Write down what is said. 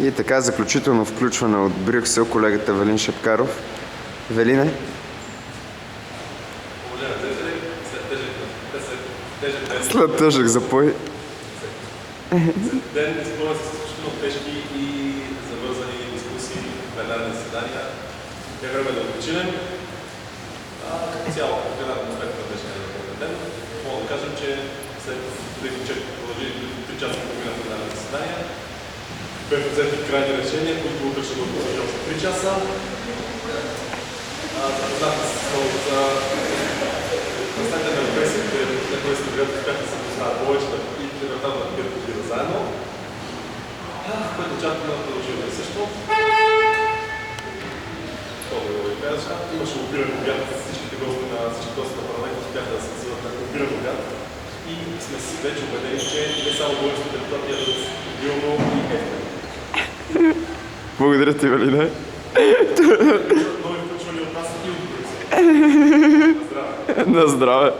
И така, заключително включване от Брюксел, колегата Велин Шапкаров. Велине? След тежък запой. Ден изпълнен с изключително тежки и завързани дискусии, пленарни заседания. Е време да починем. Като цяло, пленарна аспект на днешния ден, мога да кажем, че след че продължи 3 часа и половина пленарни заседания, бяха взети крайни решения, които утре ще бъдат продължени за 3 часа. Запознахте се за представите на европейските, на които сте гледали, успяха да се познаят повече и климата да бират побира заедно. Което очакваме да продължим също. Това да ви кажа. Имаше обиран обяд с всичките гости на парламента, успяха да се създадат на обиран обяд. И сме си вече убедени, че не само българските депутати ядат стабилно и ефтено. Благодаря ти, Велине. Нови включвания от нас и от Брюксел. На здраве! На здраве!